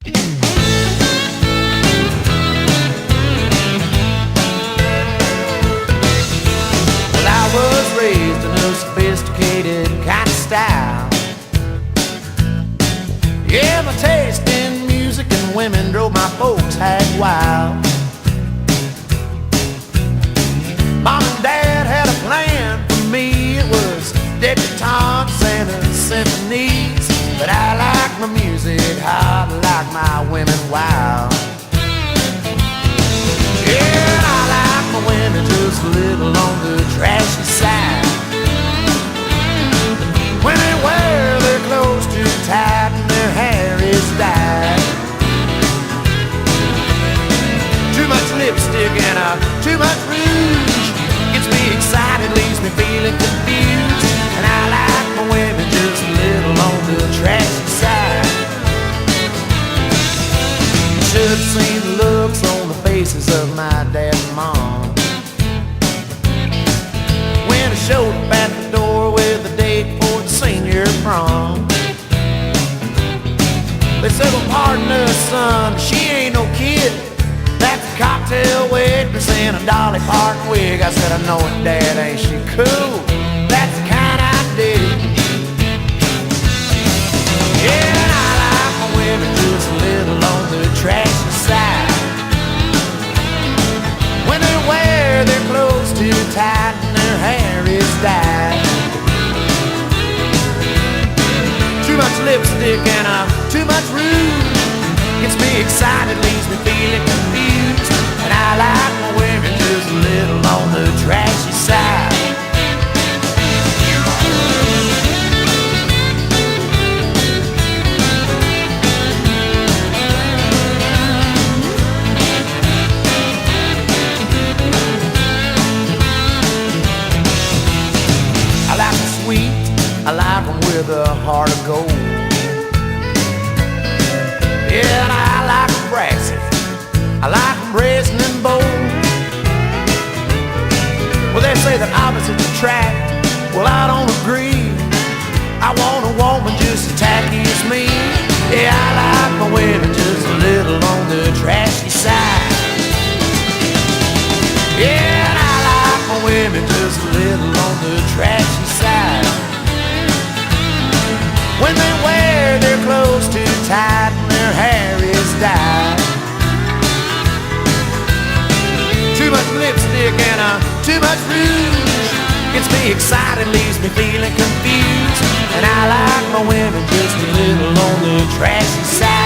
Well, I was raised in a sophisticated kind of style. Yeah, my taste in music and women drove my folks hag wild. Mom and Dad had a plan for me. It was debutantes and symphonies. But I like my music hot, like my women wild. Yeah, I like my women just a little on the trashy side. When they wear their clothes too tight and their hair is dyed. Too much lipstick and too much rouge gets me excited, leaves me feeling confused. And I like my women just a little on the trashy side. Should have seen the looks on the faces of my dad and mom when I showed up at the door with a date for the senior prom. They said, well, pardon us, son, she ain't no kid. That's a cocktail waitress in a Dolly Parton wig. I said, I know it, Dad, ain't she cool? That's the kind I dig. Yeah, and I like my women just a little on the trashy side. When they wear their clothes too tight and their hair is dyed. Too much lipstick and too much rouge gets me excited, leaves me feeling confused. And I like my women just a little on the trashy side. I like them sweet, I like them with a heart of gold. Yeah, and I like them brassy, I like them brazen and bold. Well, they say that opposites attract, well, I don't agree. I want a woman just as tacky as me. Yeah, I like my women just a little on the trashy side. Yeah, and I like my women just a little on the trashy side. When they wear their clothes too tight and their hair is dyed. Too much lipstick and too much rouge gets me excited, leaves me feeling confused. And I like my women just a little on the trashy side.